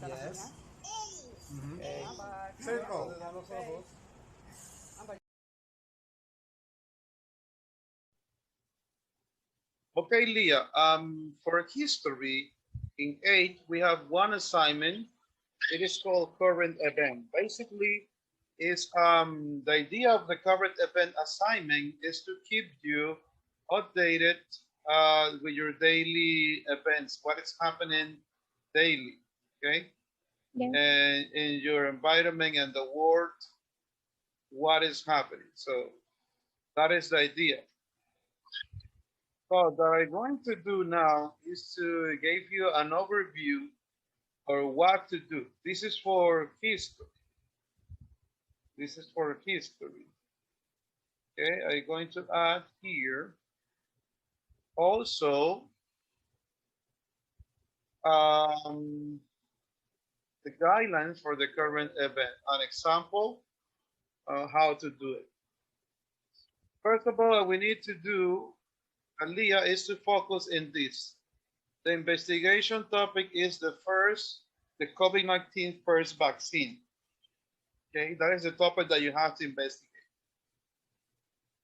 Yes. Mm-hmm. Okay. Circle. Okay, Leah. For history, in 8, we have one assignment. It is called current event. Basically, is the idea of the current event assignment is to keep you updated with your daily events, what is happening daily, okay? Yes. And in your environment and the world, what is happening. So that is the idea. So what I'm going to do now is to give you an overview or what to do. This is for history. This is for history. Okay, I'm going to add here also um, the guidelines for the current event, an example how to do it. First of all, what we need to do, Aliyah, is to focus in this. The investigation topic is the COVID-19 first vaccine. Okay, that is the topic that you have to investigate.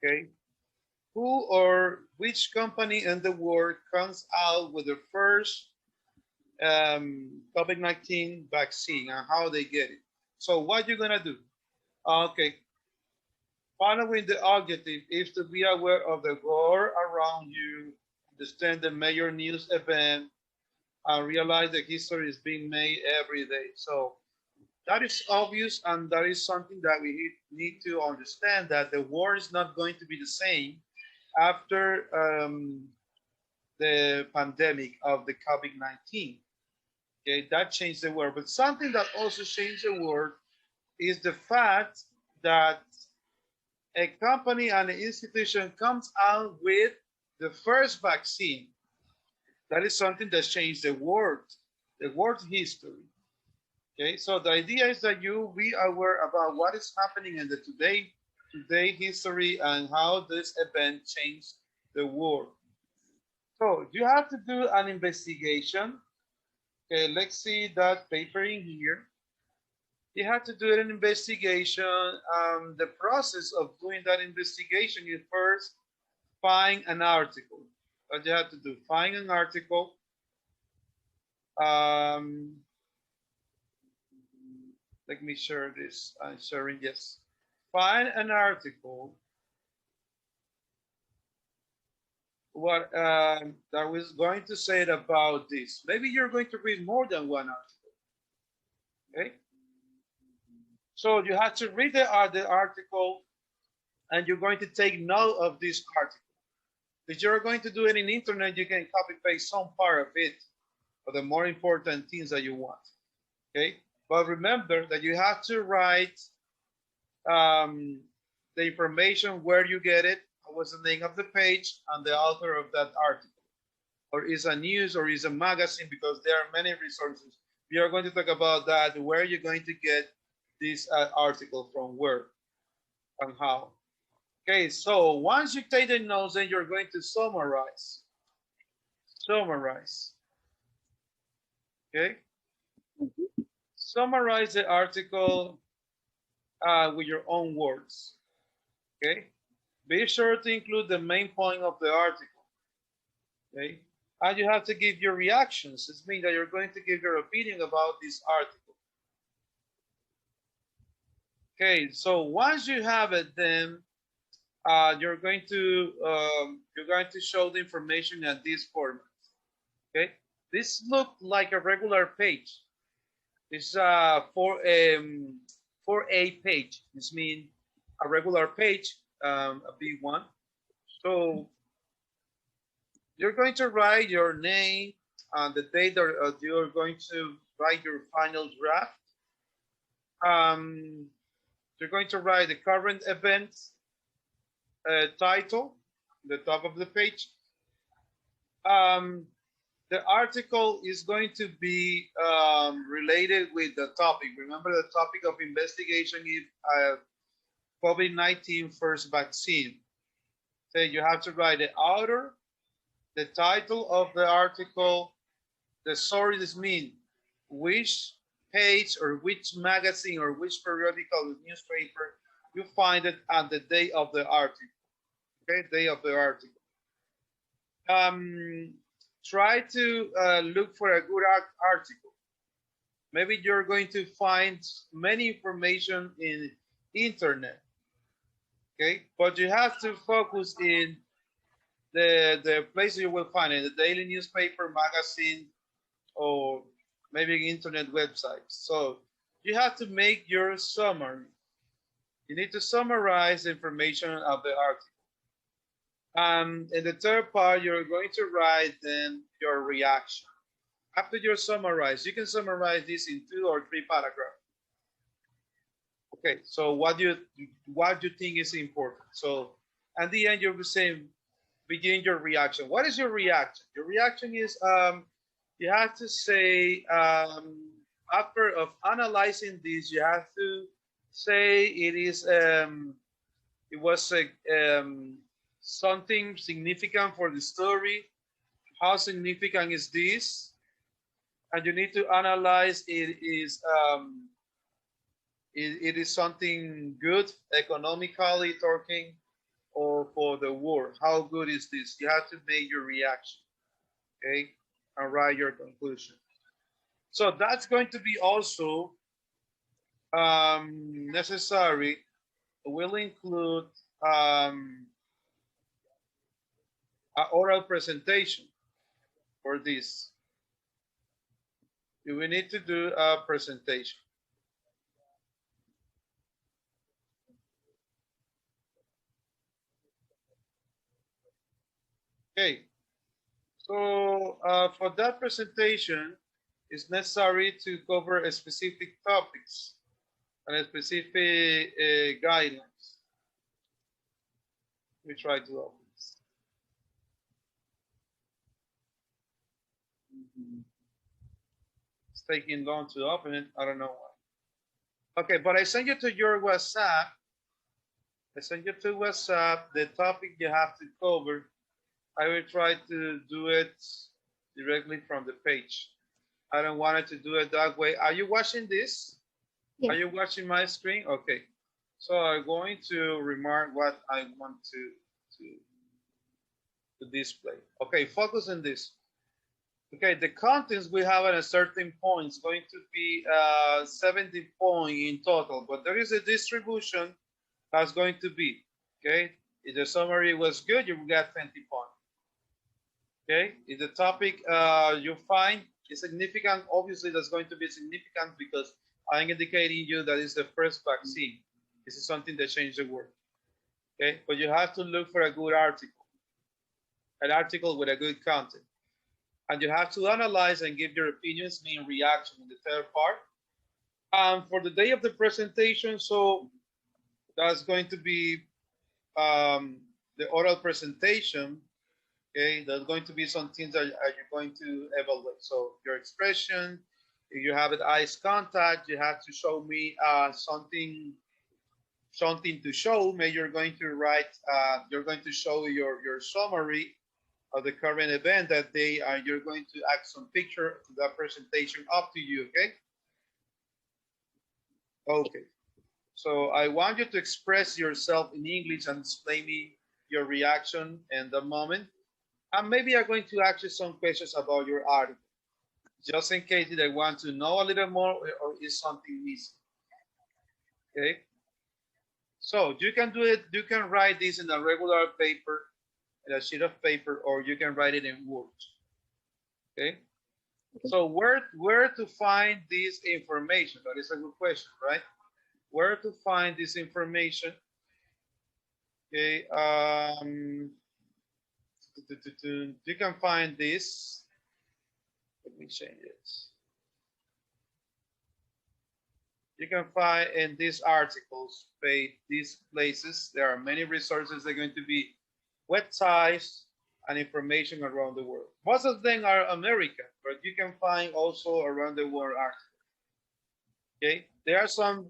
Okay, who or which company in the world comes out with the first COVID-19 vaccine and how they get it? So what you're gonna do? Okay, following the objective is to be aware of the world around you, understand the major news event, and realize that history is being made every day. So that is obvious, and that is something that we need to understand, that the world is not going to be the same after the pandemic of the COVID-19. Okay, that changed the world. But something that also changed the world is the fact that a company and an institution comes out with the first vaccine. That is something that changed the world history. Okay, so the idea is that you be aware about what is happening in the today history and how this event changed the world. So you have to do an investigation. Okay, let's see that paper in here. You have to do an investigation. The process of doing that investigation, you first find an article. What you have to do, find an article. Let me share this. I'm sharing, yes. Find an article what that was going to say about this. Maybe you're going to read more than one article. Okay. So you have to read the article and you're going to take note of this article. If you're going to do it in internet, you can copy paste some part of it for the more important things that you want. Okay. But remember that you have to write the information, where you get it, what was the name of the page, and the author of that article. Or is a news or is a magazine, because there are many resources. We are going to talk about that, where you're going to get this article from, where and how. Okay, so once you take the notes, then you're going to summarize. Summarize. Okay? Summarize the article with your own words. Okay? Be sure to include the main point of the article. Okay? And you have to give your reactions. It means that you're going to give your opinion about this article. Okay, so once you have it, then you're going to show the information at this format. Okay, this looks like a regular page. It's for a page. This means a regular page, a B1. So you're going to write your name and the date that you're going to write your final draft. You're going to write the current events title, the top of the page. The article is going to be related with the topic. Remember, the topic of investigation is COVID-19 first vaccine. So you have to write the author, the title of the article, the source, mean which page or which magazine or which periodical newspaper, you find it on the day of the article. Okay, day of the article. Try to look for a good article. Maybe you're going to find many information in internet. Okay, but you have to focus in the place you will find it, the daily newspaper, magazine, or maybe internet websites. So you have to make your summary. You need to summarize the information of the article. In the third part, you're going to write then your reaction. After you summarize, you can summarize this in 2 or 3 paragraphs. Okay, so what do you think is important? So at the end, you'll be saying, begin your reaction. What is your reaction? Your reaction is you have to say after of analyzing this, you have to say it is it was something significant for the story. How significant is this? And you need to analyze it is something good economically talking, or for the war. How good is this? You have to make your reaction, okay, and write your conclusion. So that's going to be also necessary. We'll include an oral presentation for this. We need to do a presentation. Okay, so for that presentation, it's necessary to cover a specific topics and a specific guidelines. We try to open this. It's taking long to open it. I don't know why. Okay, but I sent you to your WhatsApp. I sent you to WhatsApp the topic you have to cover. I will try to do it directly from the page. I don't want it to do it that way. Are you watching this? Yes. Are you watching my screen? Okay. So I'm going to remark what I want to display. Okay, focus on this. Okay, the contents we have at a certain point is going to be 70 points in total, but there is a distribution that's going to be, okay? If the summary was good, you will get 20 points. Okay, if the topic you find is significant, obviously that's going to be significant because I'm indicating you that it's the first vaccine. This is something that changed the world. Okay, but you have to look for a good article, an article with a good content. And you have to analyze and give your opinions, mean reaction in the third part. For the day of the presentation, so that's going to be the oral presentation. Okay, there's going to be some things that you're going to evaluate. So your expression, if you have an eyes contact, you have to show me something to show. Maybe you're going to write, you're going to show your summary of the current event that day, and you're going to add some picture to that presentation, up to you, okay? Okay, so I want you to express yourself in English and explain me your reaction in the moment. And maybe I'm going to ask you some questions about your article, just in case that I want to know a little more or is something missing. Okay. So you can do it, you can write this in a regular paper, in a sheet of paper, or you can write it in Word. Okay. So where to find this information? That is a good question, right? Where to find this information? Okay. You can find this. Let me change it. You can find in these articles, these places, there are many resources. They're going to be websites and information around the world. Most of them are American, but you can find also around the world articles. Okay, there are some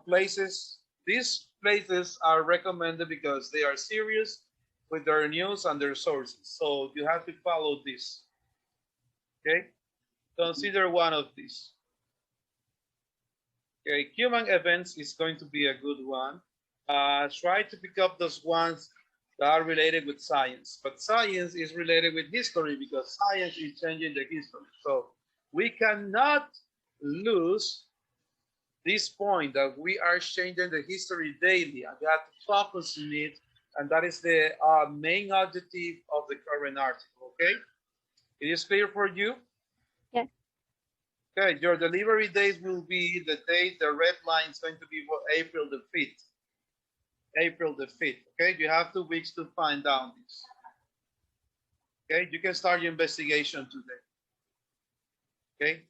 places. These places are recommended because they are serious with their news and their sources. So you have to follow this. Okay, consider one of these. Okay, human events is going to be a good one. Try to pick up those ones that are related with science, but science is related with history because science is changing the history. So we cannot lose this point that we are changing the history daily and we have to focus on it, and that is the main objective of the current article. Okay, it is clear for you? Yes. Okay, your delivery date will be the date, the red line is going to be April the 5th. April the 5th, okay? You have 2 weeks to find out this. Okay, you can start your investigation today. Okay?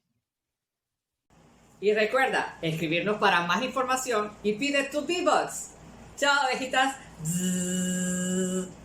Y recuerda, escribirnos para más información y pide tu B-Box. Chao, abejitas. Bzzz.